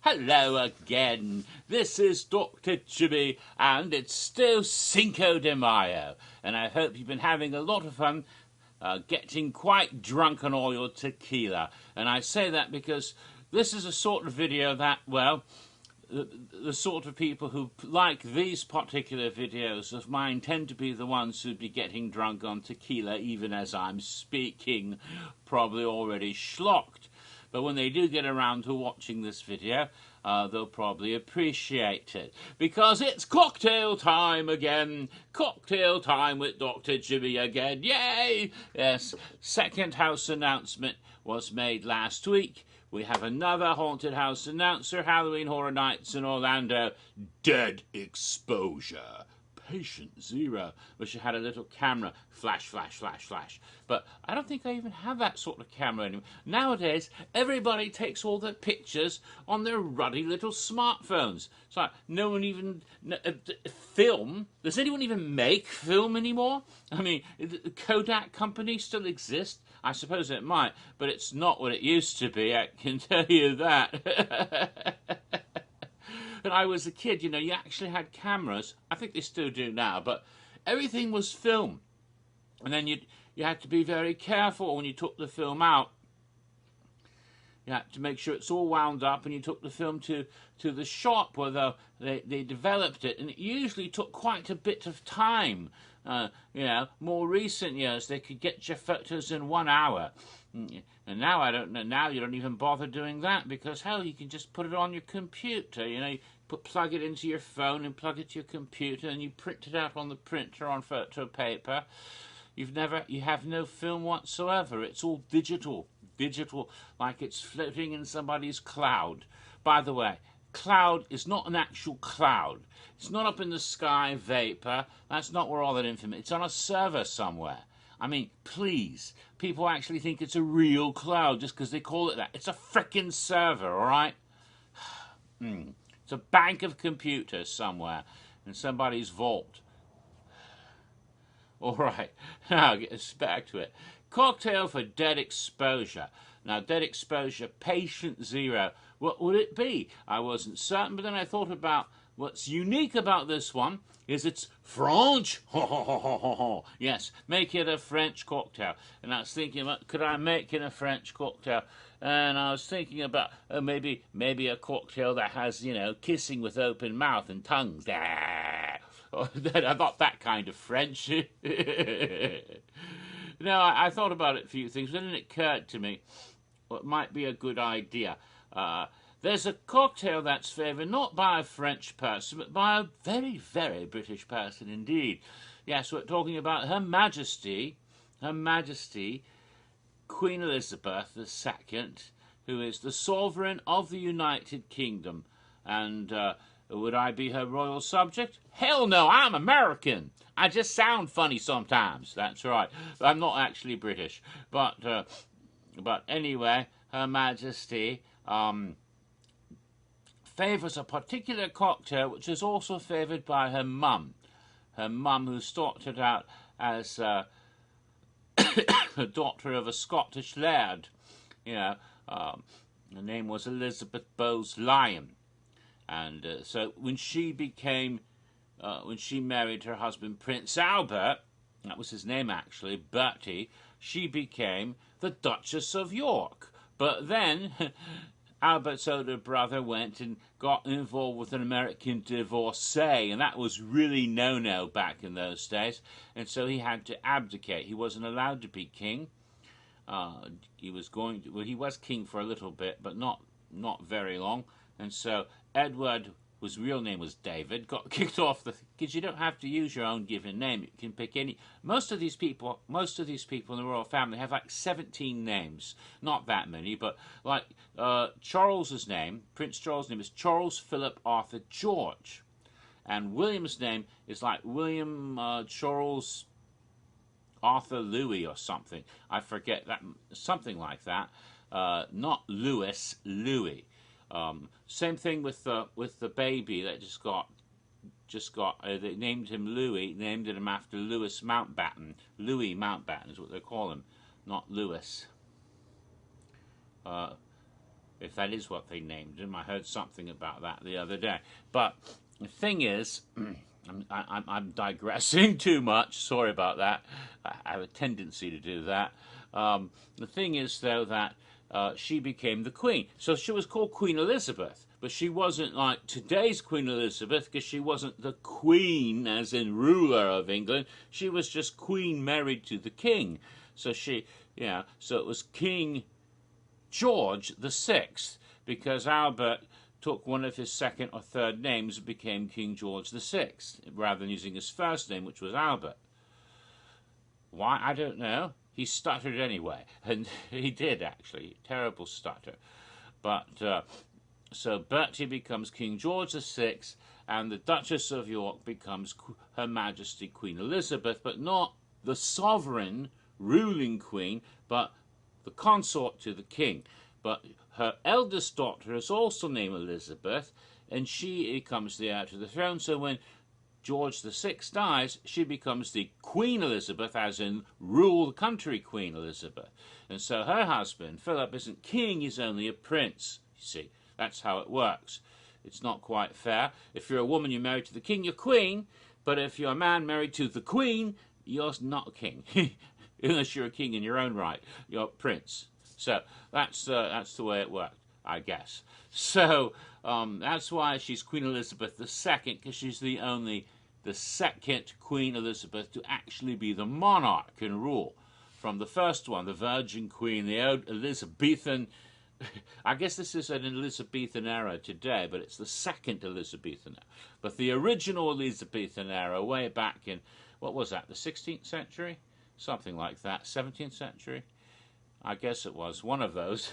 Hello again. This is Dr. Jimmy, and it's still Cinco de Mayo. And I hope you've been having a lot of fun getting quite drunk on all your tequila. And I say that because this is a sort of video that, well, the sort of people who like these particular videos of mine tend to be the ones who'd be getting drunk on tequila even as I'm speaking, probably already schlocked. But when they do get around to watching this video, they'll probably appreciate it. Because it's cocktail time again. Cocktail time with Dr. Jimmy again. Yay! Yes, second house announcement was made last week. We have another haunted house announcer, Halloween Horror Nights in Orlando. Dead exposure. Patient zero. Wish I had a little camera. Flash, flash, flash, flash. But I don't think I even have that sort of camera anymore. Nowadays, everybody takes all their pictures on their ruddy little smartphones. It's like no one even... film? Does anyone even make film anymore? I mean, the Kodak company still exists? I suppose it might, but it's not what it used to be, I can tell you that. When I was a kid, you know, you actually had cameras. I think they still do now, but everything was film. And then you had to be very careful when you took the film out. You had to make sure it's all wound up, and you took the film to the shop where they developed it. And it usually took quite a bit of time. You know, more recent years, they could get your photos in 1 hour. And now I don't know. Now you don't even bother doing that because, hell, you can just put it on your computer. You know, you plug it into your phone and plug it to your computer, and you print it out on the printer on photo paper. You have no film whatsoever. It's all digital, like it's floating in somebody's cloud. By the way, cloud is not an actual cloud. It's not up in the sky, vapor. That's not where all that information. It's on a server somewhere. I mean, please, people actually think it's a real cloud just because they call it that. It's a frickin' server, all right? It's a bank of computers somewhere in somebody's vault. All right, now get us back to it. Cocktail for dead exposure. Now, dead exposure, patient zero. What would it be? I wasn't certain, but then I thought about what's unique about this one is it's French. Yes, make it a French cocktail. And I was thinking about, could I make it a French cocktail? And I was thinking about maybe a cocktail that has, you know, kissing with open mouth and tongues. I'm not that kind of French. No, I thought about a few things, but then it occurred to me what might be a good idea. There's a cocktail that's favoured not by a French person, but by a very, very British person indeed. Yes, we're talking about Her Majesty, Queen Elizabeth II, who is the sovereign of the United Kingdom. And would I be her royal subject? Hell no, I'm American. I just sound funny sometimes. That's right. I'm not actually British. But anyway, Her Majesty favours a particular cocktail which is also favoured by her mum. Her mum, who started out as the daughter of a Scottish laird. You know, her name was Elizabeth Bowes-Lyon. And so when she married her husband Prince Albert, that was his name actually, Bertie, she became the Duchess of York. But then Albert's older brother went and got involved with an American divorcee, and that was really no-no back in those days. And so he had to abdicate. He wasn't allowed to be king. He was king for a little bit, but not very long. And so Edward, whose real name was David, got kicked off because you don't have to use your own given name. You can pick any. Most of these people in the royal family have like 17 names. Not that many, but like Charles's name, Prince Charles' name is Charles Philip Arthur George, and William's name is like William Charles Arthur Louis or something. I forget that, something like that. Not Louis, Louis. Same thing with the baby that just got they named him Louis, named him after Louis Mountbatten. Louis Mountbatten is what they call him, not Louis. if that is what they named him. I heard something about that the other day. But the thing is, I'm digressing too much. Sorry about that. I have a tendency to do that. The thing is, though, that she became the Queen. So she was called Queen Elizabeth, but she wasn't like today's Queen Elizabeth, because she wasn't the Queen, as in ruler of England. She was just Queen married to the King. So so it was King George the Sixth, because Albert took one of his second or third names and became King George the Sixth, rather than using his first name, which was Albert. Why? I don't know. He stuttered anyway, and he did actually. Terrible stutter. But so Bertie becomes King George the Sixth, and the Duchess of York becomes Her Majesty Queen Elizabeth, but not the sovereign ruling queen, but the consort to the king. But her eldest daughter is also named Elizabeth, and she becomes the heir to the throne. So when George VI dies, she becomes the Queen Elizabeth, as in rule the country Queen Elizabeth. And so her husband, Philip, isn't king, he's only a prince. You see, that's how it works. It's not quite fair. If you're a woman, you're married to the king, you're queen. But if you're a man married to the queen, you're not a king. Unless you're a king in your own right, you're a prince. So that's the way it worked, I guess. So that's why she's Queen Elizabeth II, because she's the second Queen Elizabeth to actually be the monarch and rule. From the first one, the Virgin Queen, the old Elizabethan. I guess this is an Elizabethan era today, but it's the second Elizabethan era. But the original Elizabethan era, way back in, what was that, the 16th century? Something like that, 17th century? I guess it was, one of those.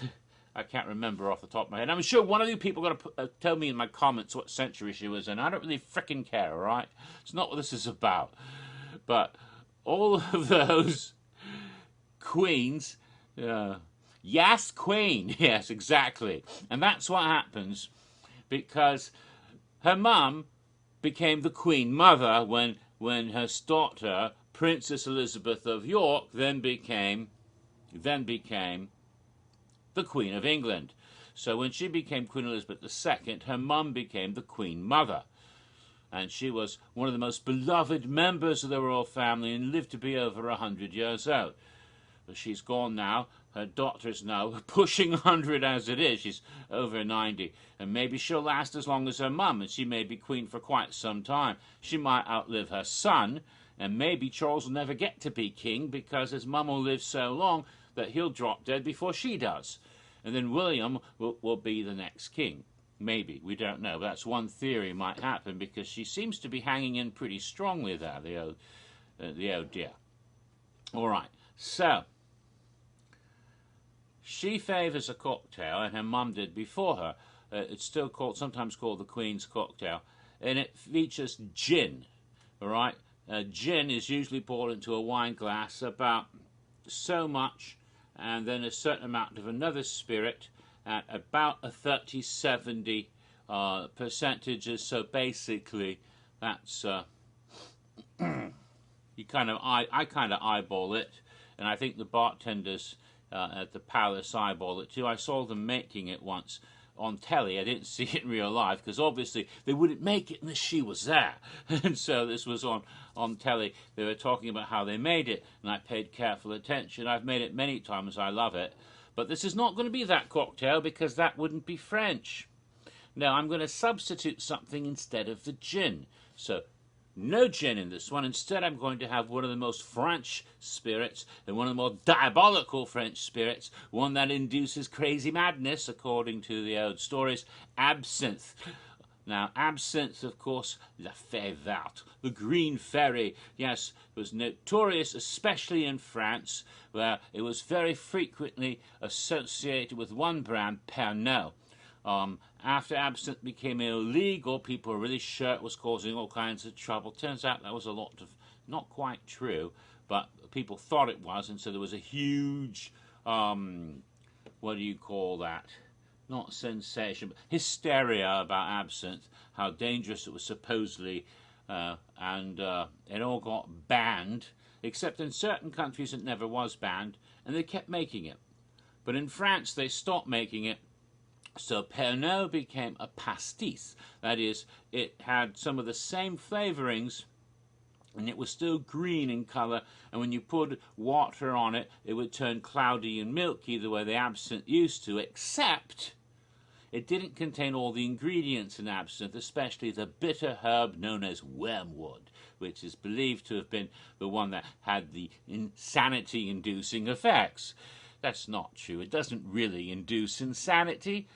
I can't remember off the top of my head. I'm sure one of you people are going to tell me in my comments what century she was in. I don't really frickin' care, all right? It's not what this is about. But all of those queens, yes, queen, yes, exactly. And that's what happens, because her mum became the Queen Mother when her daughter, Princess Elizabeth of York, then became the Queen of England. So when she became Queen Elizabeth II, her mum became the Queen Mother. And she was one of the most beloved members of the royal family and lived to be over 100 years old. But she's gone now. Her daughter's now pushing 100 as it is. She's over 90. And maybe she'll last as long as her mum, and she may be queen for quite some time. She might outlive her son, and maybe Charles will never get to be king because his mum will live so long that he'll drop dead before she does. And then William will be the next king. Maybe. We don't know. But that's one theory might happen, because she seems to be hanging in pretty strongly there, the old dear. All right. So she favours a cocktail, and her mum did before her. It's still sometimes called the Queen's cocktail, and it features gin. All right. Gin is usually poured into a wine glass, about so much, and then a certain amount of another spirit at about a 30-70 percentages. So basically, that's I kind of eyeball it, and I think the bartenders at the Palace eyeball it too. I saw them making it once on telly. I didn't see it in real life, because obviously they wouldn't make it unless she was there. And so this was on telly. They were talking about how they made it, and I paid careful attention. I've made it many times. I love it. But this is not going to be that cocktail, because that wouldn't be French. No, I'm going to substitute something instead of the gin. So no gin in this one. Instead, I'm going to have one of the most French spirits, and one of the more diabolical French spirits, one that induces crazy madness, according to the old stories, absinthe. Now, absinthe, of course, la fée verte, the green fairy, yes, was notorious, especially in France, where it was very frequently associated with one brand, Pernod. After absinthe became illegal, people were really sure it was causing all kinds of trouble. Turns out that was a lot of, not quite true, but people thought it was, and so there was a huge, what do you call that? Not sensation, but hysteria about absinthe, how dangerous it was supposedly, and it all got banned, except in certain countries it never was banned, and they kept making it. But in France they stopped making it So Pernod became a pastis. That is, it had some of the same flavorings, and it was still green in colour, and when you put water on it, it would turn cloudy and milky the way the absinthe used to, except it didn't contain all the ingredients in absinthe, especially the bitter herb known as wormwood, which is believed to have been the one that had the insanity-inducing effects. That's not true. It doesn't really induce insanity.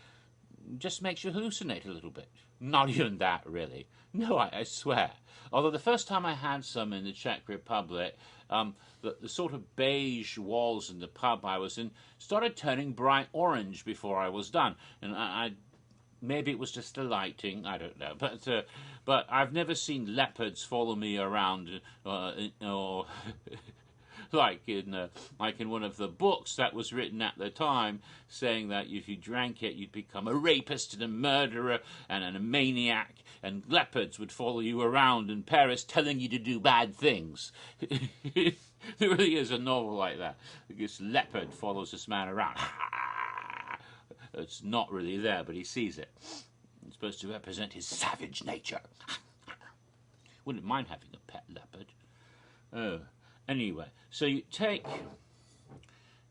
It just makes you hallucinate a little bit. Not even that, really. No, I swear. Although the first time I had some in the Czech Republic, the sort of beige walls in the pub I was in started turning bright orange before I was done. And I maybe it was just the lighting, I don't know. But I've never seen leopards follow me around or like in one of the books that was written at the time, saying that if you drank it, you'd become a rapist and a murderer and a maniac, and leopards would follow you around in Paris telling you to do bad things. There really is a novel like that. This leopard follows this man around. It's not really there, but he sees it. It's supposed to represent his savage nature. Wouldn't mind having a pet leopard. Oh. Anyway, so you take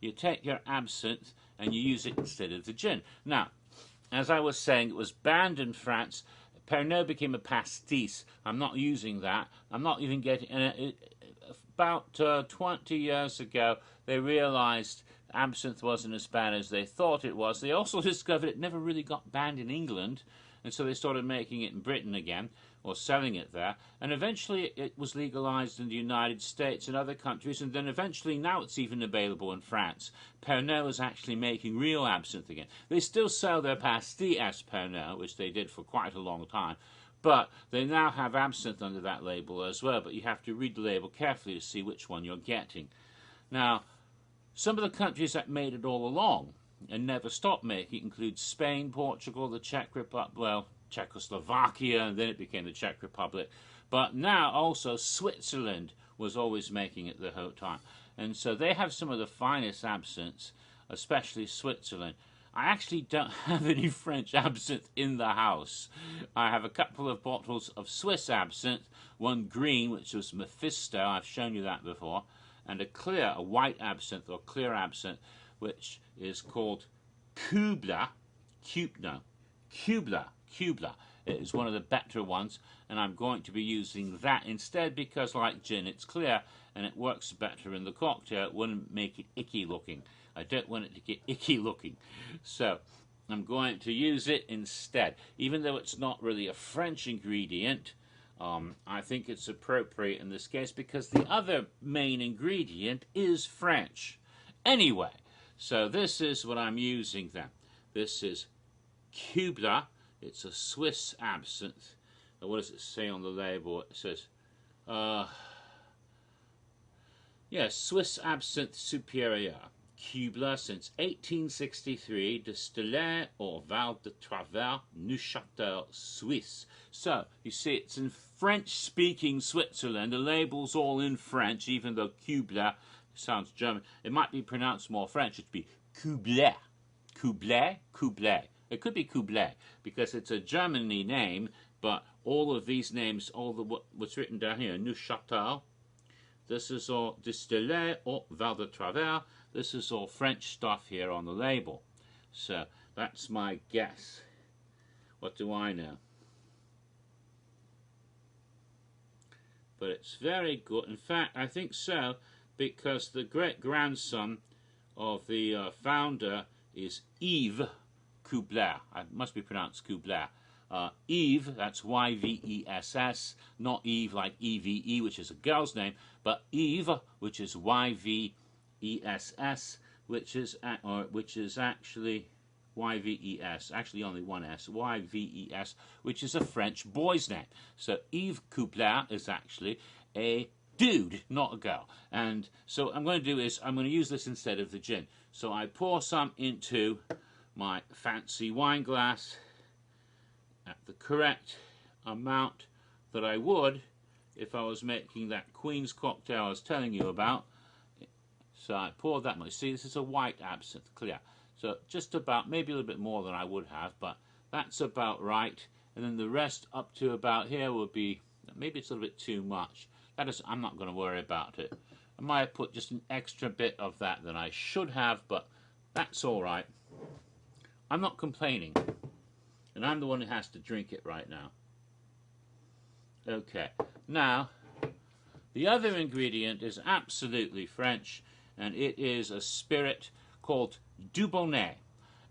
your absinthe and you use it instead of the gin. Now, as I was saying, it was banned in France. Pernod became a pastis. I'm not using that. I'm not even getting... about 20 years ago, they realized absinthe wasn't as bad as they thought it was. They also discovered it never really got banned in England, and so they started making it in Britain again, or selling it there, and eventually it was legalized in the United States and other countries, and then eventually now it's even available in France. Pernod is actually making real absinthe again. They still sell their pastis as Pernod, which they did for quite a long time, but they now have absinthe under that label as well, but you have to read the label carefully to see which one you're getting. Now, some of the countries that made it all along and never stopped making it include Spain, Portugal, the Czech Republic, well, Czechoslovakia, and then it became the Czech Republic. But now also Switzerland was always making it the whole time. And so they have some of the finest absinthes, especially Switzerland. I actually don't have any French absinthe in the house. I have a couple of bottles of Swiss absinthe, one green, which was Mephisto, I've shown you that before, and a white absinthe or clear absinthe, which is called Kubler. It is one of the better ones, and I'm going to be using that instead because, like gin, it's clear and it works better in the cocktail. It wouldn't make it icky looking. I don't want it to get icky looking. So I'm going to use it instead. Even though it's not really a French ingredient, I think it's appropriate in this case because the other main ingredient is French. Anyway, so this is what I'm using then. This is Kubler. It's a Swiss absinthe. What does it say on the label? It says, Swiss Absinthe Superior. Kubler since 1863, distillé au Val de Travers, Neuchâtel, Suisse. So, you see, it's in French-speaking Switzerland. The label's all in French, even though Kubler sounds German. It might be pronounced more French. It'd be Kubler. Kubler. It could be Kubler, because it's a Germany name, but all of these names, what's written down here, Neuchâtel, this is all distillé au Val de Travers. This is all French stuff here on the label. So that's my guess. What do I know? But it's very good. In fact, I think so, because the great-grandson of the founder is Yves Kubler. It must be pronounced Kubler. Yves, that's Y-V-E-S-S, not Eve like E-V-E, which is a girl's name, but Yves, which is Y-V-E-S-S, which is actually Y-V-E-S, actually only one S, Y-V-E-S, which is a French boy's name. So Yves Kubler is actually a dude, not a girl. And so what I'm going to do is I'm going to use this instead of the gin. So I pour some into my fancy wine glass at the correct amount that I would if I was making that Queen's cocktail I was telling you about. So I pour that much. See, this is a white absinthe, clear. So just about, maybe a little bit more than I would have, but that's about right. And then the rest up to about here would be, maybe it's a little bit too much. That is, I'm not going to worry about it. I might have put just an extra bit of that than I should have, but that's all right. I'm not complaining. And I'm the one who has to drink it right now. Okay, now, the other ingredient is absolutely French, and it is a spirit called Dubonnet.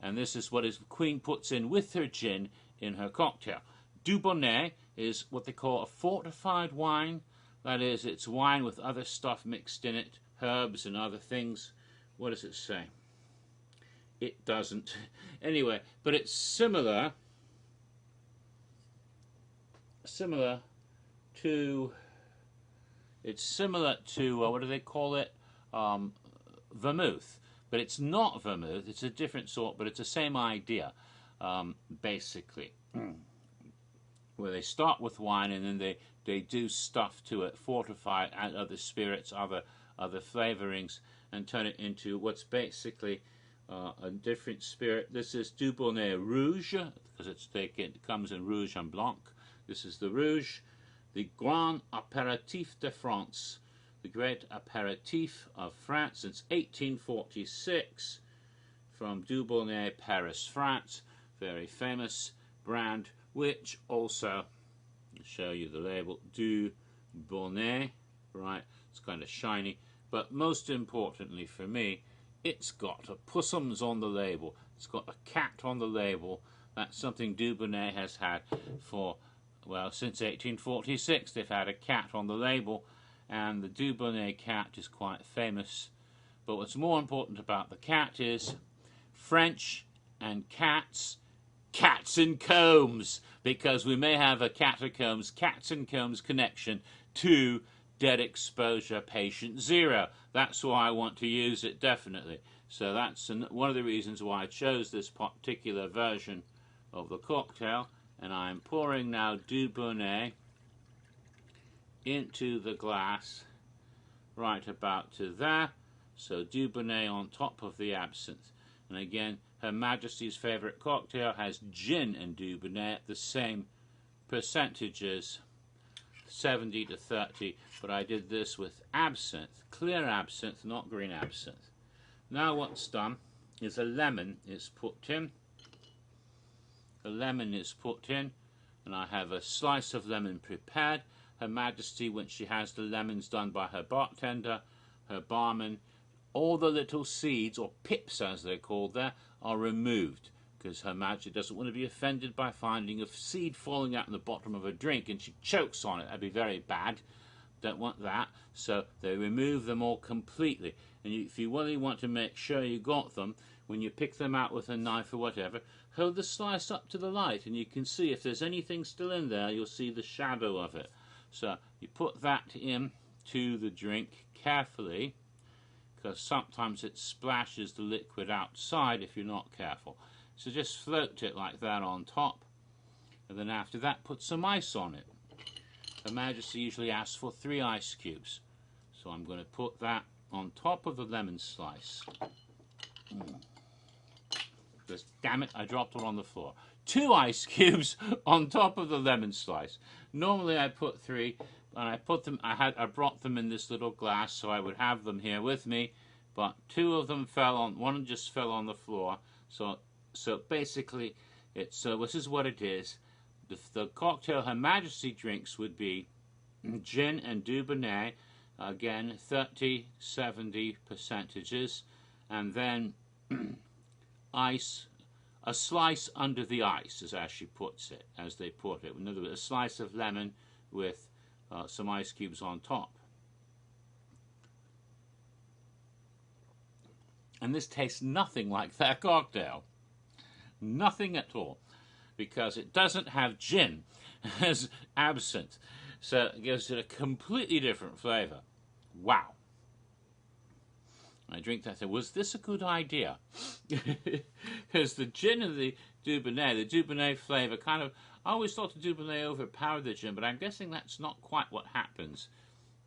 And this is what the Queen puts in with her gin in her cocktail. Dubonnet is what they call a fortified wine. That is, it's wine with other stuff mixed in it, herbs and other things. What does it say? It doesn't. Anyway, but it's similar to, what do they call it? Vermouth. But it's not vermouth, it's a different sort, but it's the same idea, basically. Where they start with wine and then they do stuff to it, fortify it, add other spirits, other flavorings, and turn it into what's basically a different spirit. This is Dubonnet Rouge, because it comes in Rouge and Blanc. This is the Rouge, the Grand Apéritif de France, the great aperitif of France since 1846, from Dubonnet, Paris, France. Very famous brand, which also, I'll show you the label, Dubonnet, right? It's kind of shiny, but most importantly for me, it's got a pussums on the label. It's got a cat on the label. That's something Dubonnet has had for, well, since 1846. They've had a cat on the label, and the Dubonnet cat is quite famous. But what's more important about the cat is French and cats, cats and combs, because we may have a cats and combs connection to dead exposure patient 0. That's why I want to use it, definitely. So that's one of the reasons why I chose this particular version of the cocktail. And I'm pouring now Dubonnet into the glass, right about to there. So Dubonnet on top of the absinthe. And again, Her Majesty's favourite cocktail has gin and Dubonnet, the same percentages, 70 to 30, but I did this with absinthe, clear absinthe, not green absinthe. Now what's done is a lemon is put in. A lemon is put in, and I have a slice of lemon prepared. Her Majesty, when she has the lemons done by her bartender, her barman, all the little seeds, or pips as they're called there, are removed, because Her Majesty doesn't want to be offended by finding a seed falling out in the bottom of a drink and she chokes on it. That'd be very bad. Don't want that. So they remove them all completely. And if you really want to make sure you got them, when you pick them out with a knife or whatever, hold the slice up to the light and you can see if there's anything still in there, you'll see the shadow of it. So you put that in to the drink carefully, because sometimes it splashes the liquid outside if you're not careful. So just float it like that on top, and then after that put some ice on it. Her Majesty usually asks for 3 ice cubes, so I'm going to put that on top of the lemon slice. Just, damn it, I dropped it on the floor. 2 ice cubes on top of the lemon slice. Normally I put 3, and I put them. I brought them in this little glass so I would have them here with me, but 2 of them fell on. One just fell on the floor. So basically, it's this is what it is. The cocktail Her Majesty drinks would be gin and Dubonnet, again 30-70 percentages, and then ice, a slice under the ice, as she puts it, as they put it. In other words, a slice of lemon with some ice cubes on top. And this tastes nothing like that cocktail. Nothing at all. Because it doesn't have gin as absinthe. So it gives it a completely different flavour. Wow. I drink that and say, was this a good idea? Because the gin and the Dubonnet flavour kind of, I always thought the Dubonnet overpowered the gin, but I'm guessing that's not quite what happens.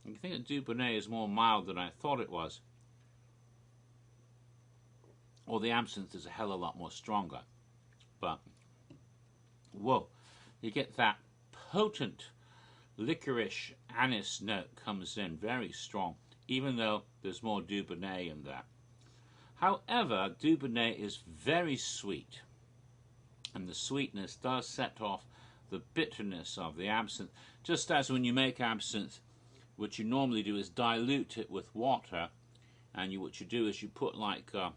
I think that Dubonnet is more mild than I thought it was. or the absinthe is a hell of a lot more stronger. But, whoa, you get that potent licorice anise note comes in very strong, even though there's more Dubonnet in there. However, Dubonnet is very sweet, and the sweetness does set off the bitterness of the absinthe. Just as when you make absinthe, what you normally do is dilute it with water, and what you do is you put like a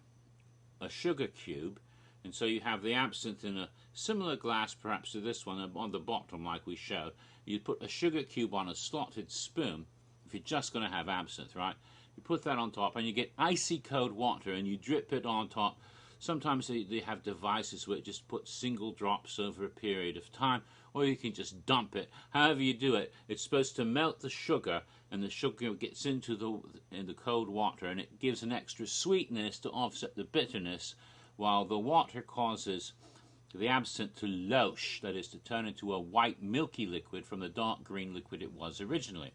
sugar cube, and so you have the absinthe in a similar glass perhaps to this one on the bottom like we showed. You put a sugar cube on a slotted spoon if you're just going to have absinthe, right? You put that on top and you get icy cold water and you drip it on top. Sometimes they have devices where it just puts single drops over a period of time, or you can just dump it. However you do it, it's supposed to melt the sugar, and the sugar gets into the cold water, and it gives an extra sweetness to offset the bitterness, while the water causes the absinthe to loche, that is, to turn into a white milky liquid from the dark green liquid it was originally.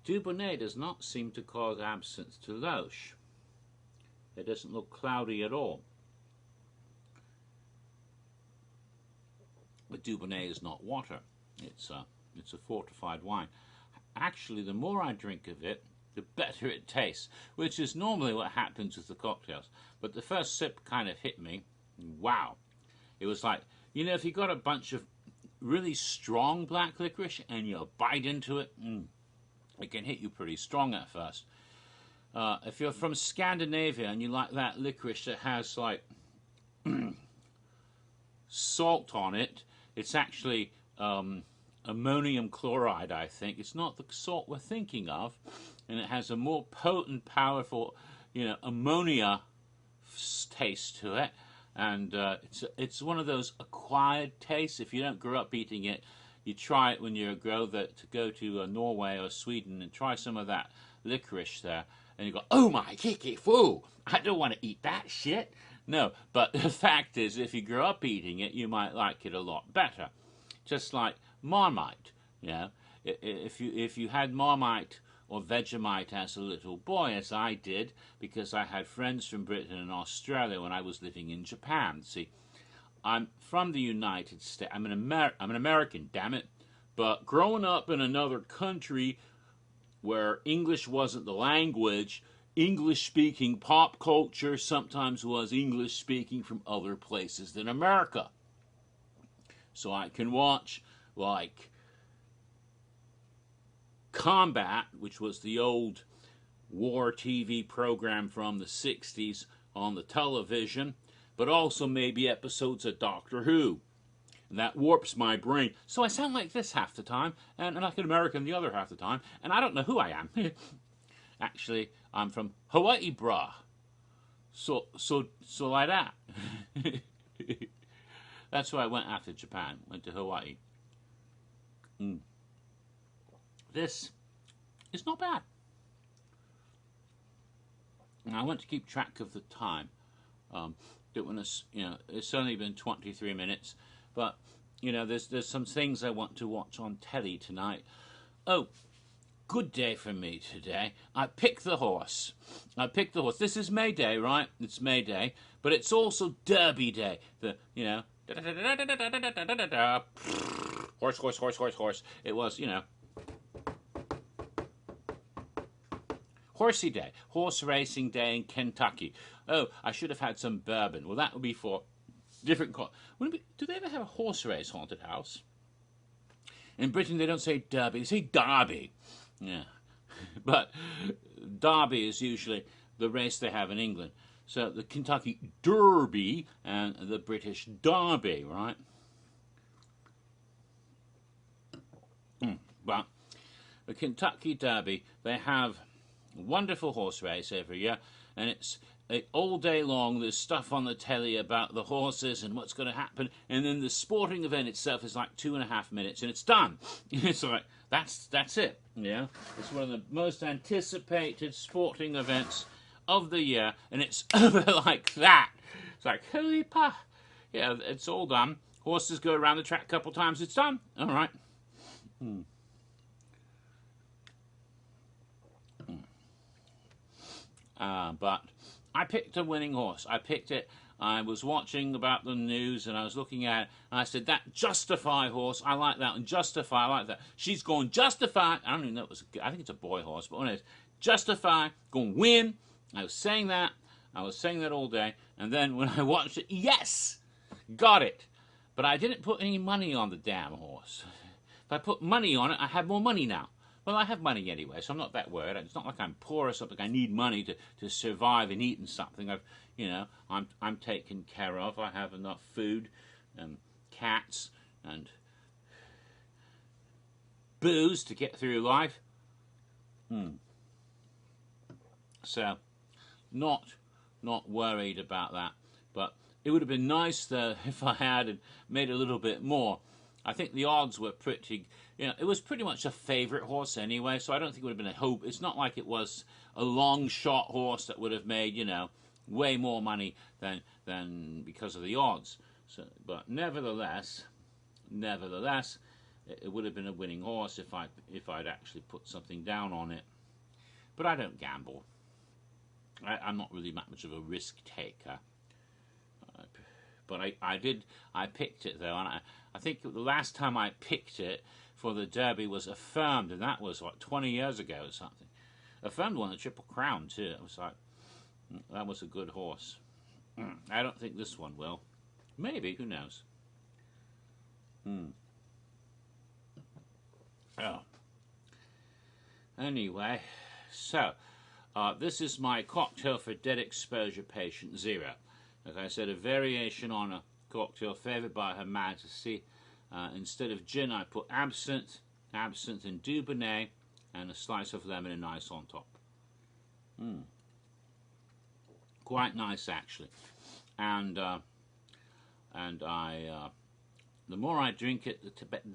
Dubonnet does not seem to cause absinthe to loche. It doesn't look cloudy at all. But Dubonnet is not water. It's a fortified wine. Actually, the more I drink of it, the better it tastes, which is normally what happens with the cocktails. But the first sip kind of hit me. Wow. It was like, you know, if you got a bunch of really strong black licorice and you bite into it, it can hit you pretty strong at first. If you're from Scandinavia and you like that licorice that has like salt on it, it's actually ammonium chloride, I think. It's not the salt we're thinking of, and it has a more potent, powerful, ammonia taste to it, and it's one of those acquired tastes. If you don't grow up eating it, you try it when you go to Norway or Sweden and try some of that licorice there, and you go, oh my kiki foo, I don't want to eat that shit. No, but the fact is, if you grow up eating it, you might like it a lot better. Just like Marmite, if you had Marmite or Vegemite as a little boy, as I did, because I had friends from Britain and Australia when I was living in Japan. See, I'm from the United States. I'm an American, damn it. But growing up in another country where English wasn't the language, English-speaking pop culture sometimes was English-speaking from other places than America. So I can watch, like, Combat, which was the old war TV program from the 60s on the television, but also maybe episodes of Doctor Who. And that warps my brain. So I sound like this half the time, and like an American the other half the time, and I don't know who I am. Actually, I'm from Hawaii, brah. So like that. That's why I went after Japan. Went to Hawaii. This is not bad. And I want to keep track of the time. Don't want to, it's only been 23 minutes, but there's some things I want to watch on telly tonight. Oh, good day for me today. I picked the horse. This is May Day, right? It's May Day, but it's also Derby Day. Horse. It was, Horsey Day, horse racing day in Kentucky. Oh, I should have had some bourbon. Well, that would be for different. Do they ever have a horse race haunted house? In Britain, they don't say Derby; they say Derby. Yeah, but Derby is usually the race they have in England. So the Kentucky Derby and the British Derby, right? But the Kentucky Derby, they have a wonderful horse race every year, and it's all day long. There's stuff on the telly about the horses and what's going to happen, and then the sporting event itself is like 2.5 minutes, and it's done. It's like that's it. Yeah, it's one of the most anticipated sporting events of the year, and it's over like that. It's like holy pa! Yeah, it's all done. Horses go around the track a couple times. It's done. All right. But I picked a winning horse. I picked it. I was watching about the news and I was looking at it and I said, that Justify horse, I like that. And Justify, I like that. She's going Justify. I don't even know I think it's a boy horse, but anyways, Justify, going to win. I was saying that. I was saying that all day. And then when I watched it, yes, got it. But I didn't put any money on the damn horse. If I put money on it, I have more money now. Well, I have money anyway, so I'm not that worried. It's not like I'm poor or something. I need money to survive and eat and something. I'm taken care of. I have enough food and cats and booze to get through life. So, not worried about that. But it would have been nice though if I had made a little bit more. I think the odds were pretty, it was pretty much a favourite horse anyway, so I don't think it would have been a hope. It's not like it was a long shot horse that would have made, way more money than because of the odds. So, but nevertheless, it would have been a winning horse if I'd actually put something down on it. But I don't gamble. I'm not really that much of a risk taker. But I picked it though, and I think the last time I picked it for the Derby was Affirmed, and that was like 20 years ago or something. Affirmed won the Triple Crown too. It was like, that was a good horse. I don't think this one will. Maybe, who knows? Oh. Anyway, so this is my cocktail for dead exposure patient 0. As I said, a variation on a cocktail favoured by Her Majesty. Instead of gin, I put absinthe and Dubonnet, and a slice of lemon and ice on top. Quite nice, actually. And the more I drink it, the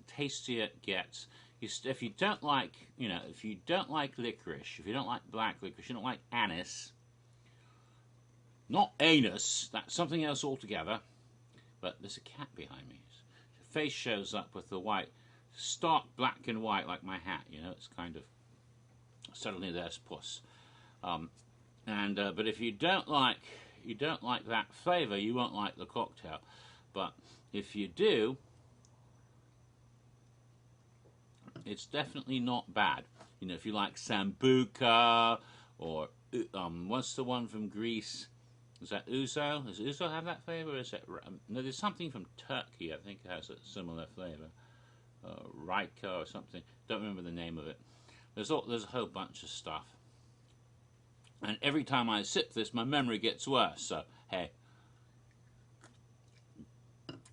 tastier it gets. If you don't like, if you don't like licorice, if you don't like black licorice, you don't like anise. Not anus, that's something else altogether. But there's a cat behind me. The face shows up with the white, stark black and white like my hat, it's kind of, suddenly there's puss. But if you don't like that flavour, you won't like the cocktail. But if you do, it's definitely not bad. If you like Sambuca or what's the one from Greece? Is that ouzo? Does ouzo have that flavour? Is that no? There's something from Turkey. I think it has a similar flavour. Raika or something. Don't remember the name of it. There's a whole bunch of stuff. And every time I sip this, my memory gets worse. So hey,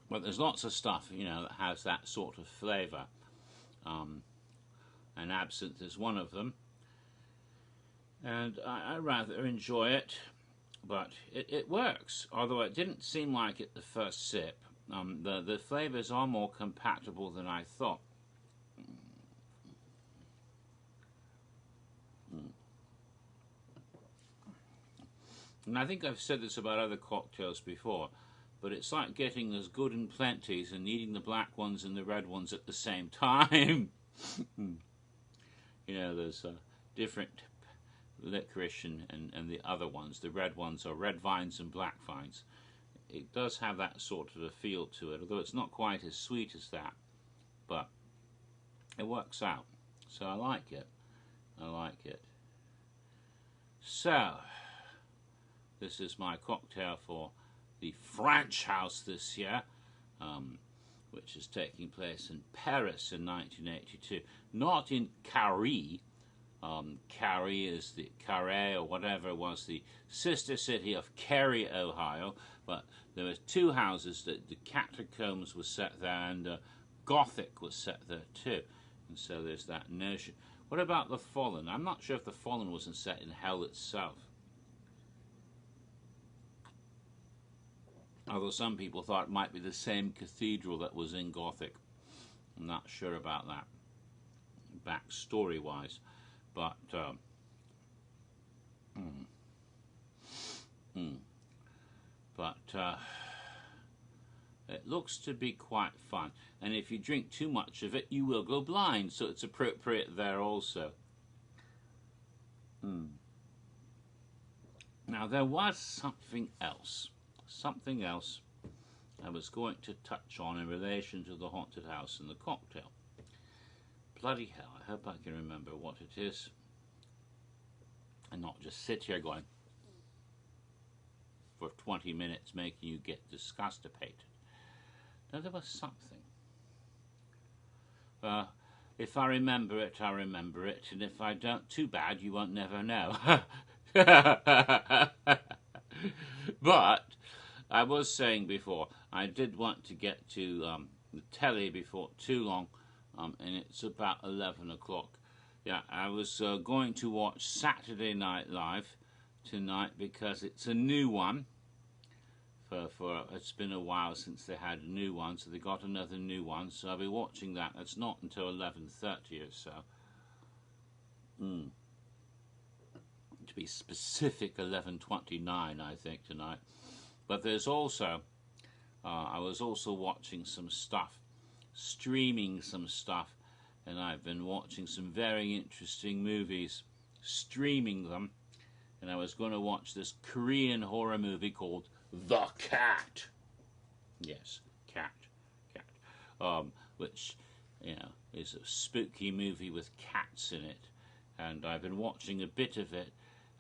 but there's lots of stuff that has that sort of flavour. And absinthe is one of them. And I rather enjoy it. But it works, although it didn't seem like it the first sip. The flavours are more compatible than I thought. And I think I've said this about other cocktails before, but it's like getting those good and plenties and eating the black ones and the red ones at the same time. There's different licorice and the other ones. The red ones are red vines and black vines. It does have that sort of a feel to it, although it's not quite as sweet as that, but it works out. So I like it. So this is my cocktail for the French House this year, which is taking place in Paris in 1982, not in Carrie. Carrie is the Carre or whatever was the sister city of Cary, Ohio, but there were two houses that the Catacombs was set there and Gothic was set there too, and so there's that notion. What about the Fallen? I'm not sure if the Fallen wasn't set in hell itself, although some people thought it might be the same cathedral that was in Gothic. I'm not sure about that backstory wise. But it looks to be quite fun, and if you drink too much of it, you will go blind. So it's appropriate there also. Now there was something else I was going to touch on in relation to the haunted house and the cocktail. Bloody hell, I hope I can remember what it is and not just sit here going for 20 minutes making you get disgustipated. Now there was something. If I remember it, I remember it, and if I don't, too bad, you won't never know. But I was saying before, I did want to get to the telly before too long, and it's about 11 o'clock. Yeah, I was going to watch Saturday Night Live tonight because it's a new one. It's been a while since they had a new one, so they got another new one. So I'll be watching that. It's not until 11:30 or so. To be specific, 11:29, I think, tonight. But there's also, I was also watching some stuff, streaming some stuff, and I've been watching some very interesting movies, streaming them. And I was going to watch this Korean horror movie called The Cat. Yes, cat. Which, you know, is a spooky movie with cats in it. And I've been watching a bit of it.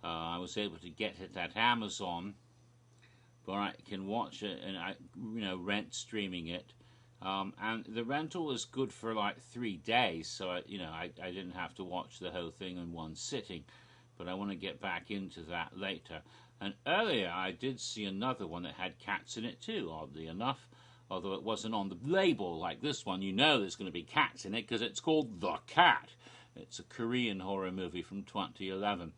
I was able to get it at Amazon, but I can watch it and I, rent streaming it. And the rental was good for like 3 days, so I didn't have to watch the whole thing in one sitting. But I want to get back into that later. And earlier I did see another one that had cats in it too, oddly enough. Although it wasn't on the label like this one, there's going to be cats in it because it's called The Cat. It's a Korean horror movie from 2011.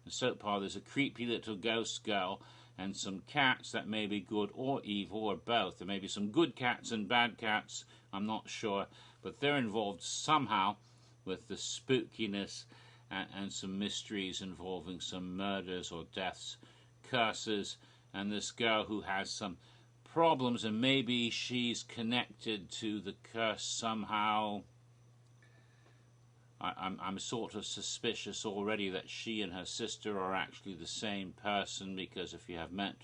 And so far there's a creepy little ghost girl and some cats that may be good or evil or both. There may be some good cats and bad cats, I'm not sure. But they're involved somehow with the spookiness and some mysteries involving some murders or deaths, curses, and this girl who has some problems, and maybe she's connected to the curse somehow. I'm sort of suspicious already that she and her sister are actually the same person, because if you have met,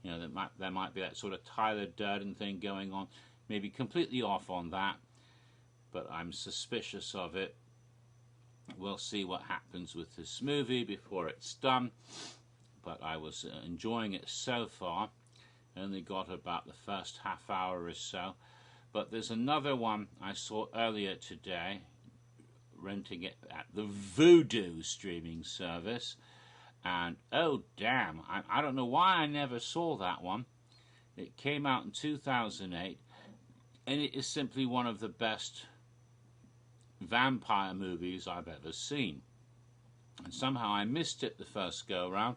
there might be that sort of Tyler Durden thing going on. Maybe completely off on that, but I'm suspicious of it. We'll see what happens with this movie before it's done, but I was enjoying it so far. Only got about the first half hour or so. But there's another one I saw earlier today, renting it at the Voodoo streaming service, and oh damn, I don't know why I never saw that one. It came out in 2008, and it is simply one of the best vampire movies I've ever seen. And somehow I missed it the first go around,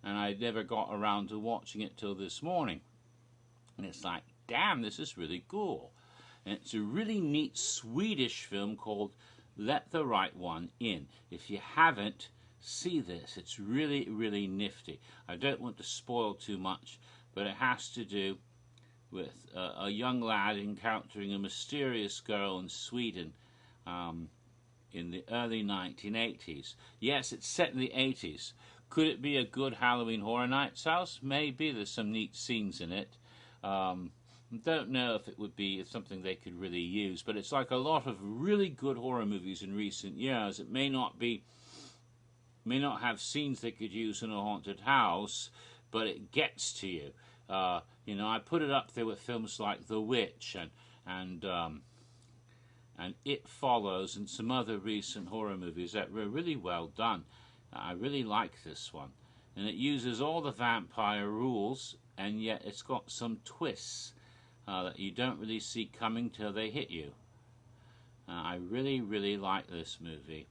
and I never got around to watching it till this morning. And it's like, damn, this is really cool. And it's a really neat Swedish film called Let the Right One In. If you haven't, see this. It's really, really nifty. I don't want to spoil too much, but it has to do with a young lad encountering a mysterious girl in Sweden in the early 1980s. Yes, it's set in the 80s. Could it be a good Halloween Horror Nights house? Maybe. There's some neat scenes in it. Don't know if it would be something they could really use, but it's like a lot of really good horror movies in recent years. It may not have scenes they could use in a haunted house, but it gets to you. I put it up there with films like The Witch and It Follows and some other recent horror movies that were really well done. I really like this one. And it uses all the vampire rules, and yet it's got some twists that you don't really see coming till they hit you. I really, really like this movie.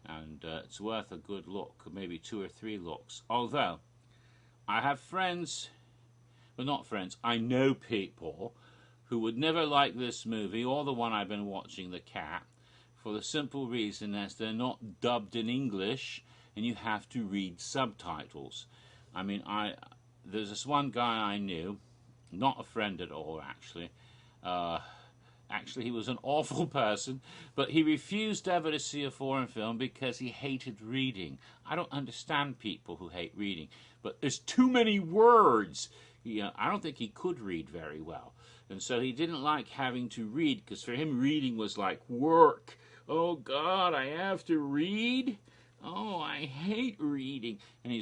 And it's worth a good look, maybe 2 or 3 looks. Although, I have friends, well, not friends, I know people who would never like this movie or the one I've been watching, The Cat, for the simple reason as they're not dubbed in English and you have to read subtitles. I mean, there's this one guy I knew, not a friend at all actually, Actually, he was an awful person, but he refused ever to see a foreign film because he hated reading. I don't understand people who hate reading, but there's too many words. I don't think he could read very well. And so he didn't like having to read, because for him reading was like work. Oh God, I have to read? Oh, I hate reading. And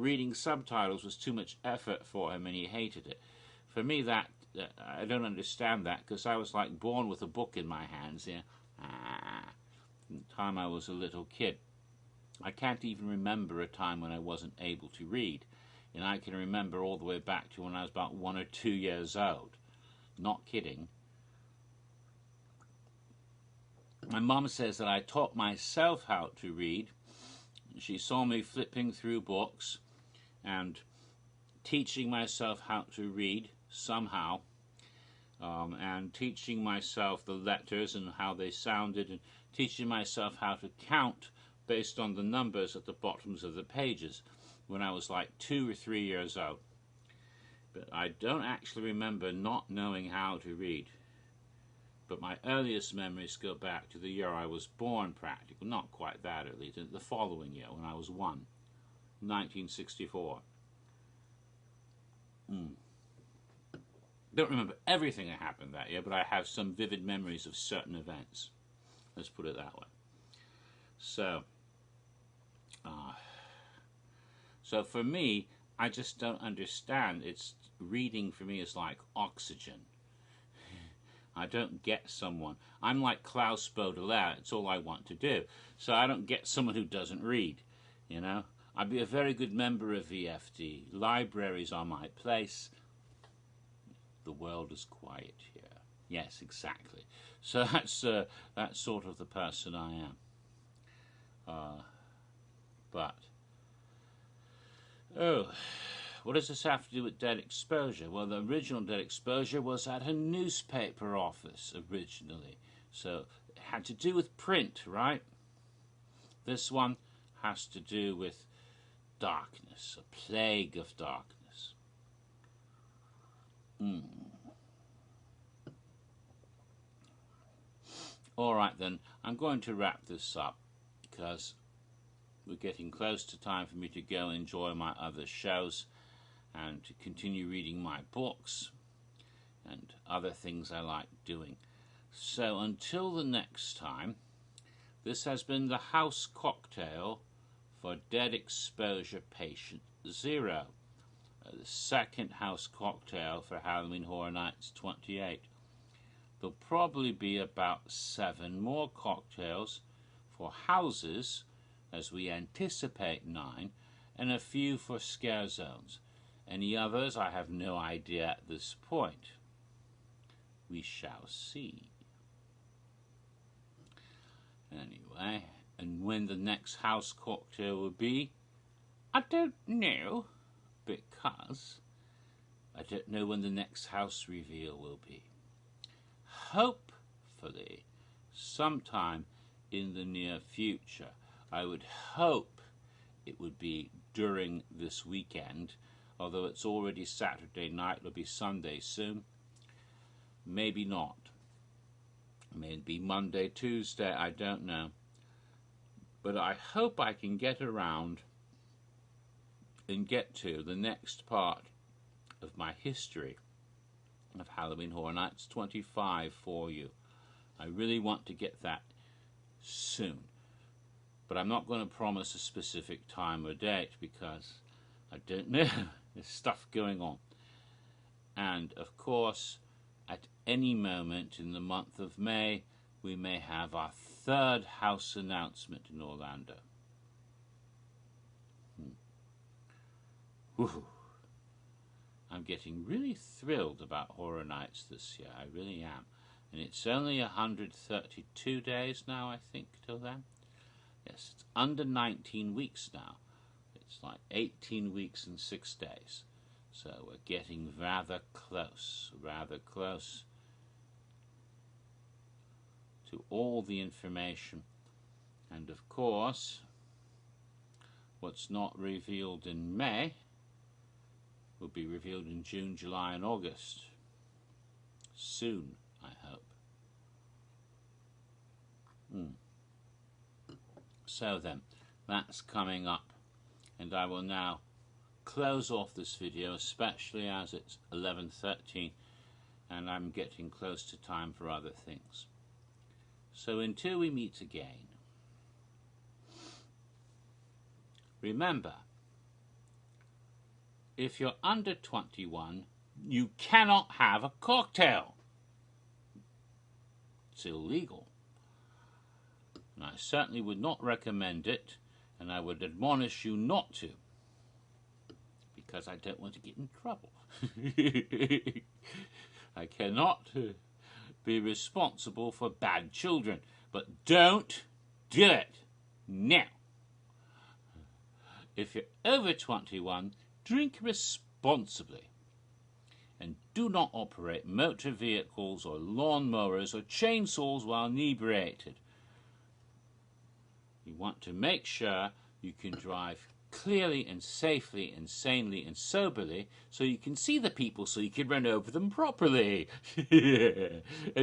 reading subtitles was too much effort for him and he hated it. For me, I don't understand that, because I was like born with a book in my hands from the time I was a little kid. I can't even remember a time when I wasn't able to read. And I can remember all the way back to when I was about 1 or 2 years old. Not kidding. My mum says that I taught myself how to read. She saw me flipping through books and teaching myself how to read somehow, and teaching myself the letters and how they sounded, and teaching myself how to count based on the numbers at the bottoms of the pages when I was like 2 or 3 years old. But I don't actually remember not knowing how to read. But my earliest memories go back to the year I was born, practically. Not quite that early, the following year when I was 1, 1964. Don't remember everything that happened that year, but I have some vivid memories of certain events. Let's put it that way. So for me, I just don't understand. Reading for me is like oxygen. I don't get someone. I'm like Klaus Baudelaire. It's all I want to do. So I don't get someone who doesn't read. I'd be a very good member of VFD. Libraries are my place. The world is quiet here. Yes, exactly. So that's sort of the person I am. What does this have to do with dead exposure? Well, the original dead exposure was at a newspaper office originally. So it had to do with print, right? This one has to do with darkness, a plague of darkness. All right then, I'm going to wrap this up because we're getting close to time for me to go enjoy my other shows and to continue reading my books and other things I like doing. So until the next time, this has been the house cocktail for Dead Exposure Patient 0. The second house cocktail for Halloween Horror Nights 28. There'll probably be about 7 more cocktails for houses, as we anticipate 9, and a few for scare zones. Any others, I have no idea at this point. We shall see. Anyway, and when the next house cocktail will be, I don't know, because I don't know when the next house reveal will be. Hopefully, sometime in the near future. I would hope it would be during this weekend, although it's already Saturday night, it'll be Sunday soon. Maybe not. Maybe Monday, Tuesday, I don't know. But I hope I can get around and get to the next part of my history of Halloween Horror Nights 25 for you. I really want to get that soon. But I'm not going to promise a specific time or date because I don't know. There's stuff going on. And of course, at any moment in the month of May, we may have our 3rd house announcement in Orlando. I'm getting really thrilled about Horror Nights this year. I really am. And it's only 132 days now, I think, till then. Yes, it's under 19 weeks now. It's like 18 weeks and 6 days. So we're getting rather close to all the information. And of course, what's not revealed in May will be revealed in June, July, and August. Soon, I hope. So then, that's coming up, and I will now close off this video, especially as it's 11:13 and I'm getting close to time for other things. So until we meet again, remember, if you're under 21, you cannot have a cocktail. It's illegal. And I certainly would not recommend it, and I would admonish you not to, because I don't want to get in trouble. I cannot be responsible for bad children, but don't do it now. If you're over 21, drink responsibly, and do not operate motor vehicles or lawn mowers or chainsaws while inebriated. You want to make sure you can drive clearly and safely and sanely and soberly, so you can see the people, so you can run over them properly and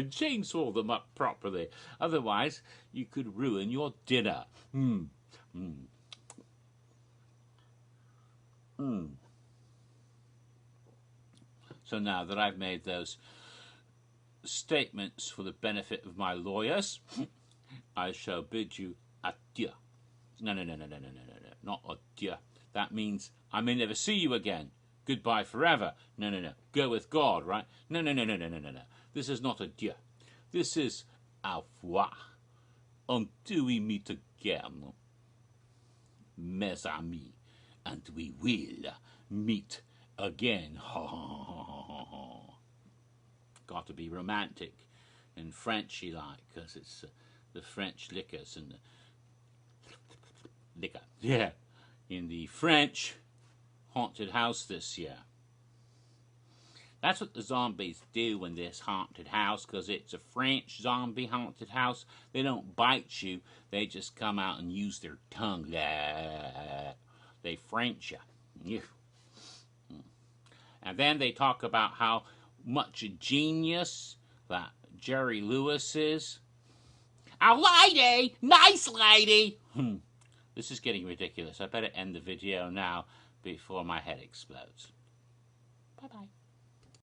chainsaw them up properly. Otherwise, you could ruin your dinner. So now that I've made those statements for the benefit of my lawyers, I shall bid you adieu. No, not adieu. That means I may never see you again. Goodbye forever. No. Go with God, right? No. This is not adieu. This is au revoir. Until we meet again, mes amis, and we will meet again. Got to be romantic and Frenchy like, because it's the French liquors and the liquor. Yeah, in the French haunted house this year. That's what the zombies do in this haunted house, because it's a French zombie haunted house. They don't bite you, they just come out and use their tongue. They French you. And then they talk about how much a genius that Jerry Lewis is. A lady! Nice lady! This is getting ridiculous. I better end the video now before my head explodes. Bye-bye.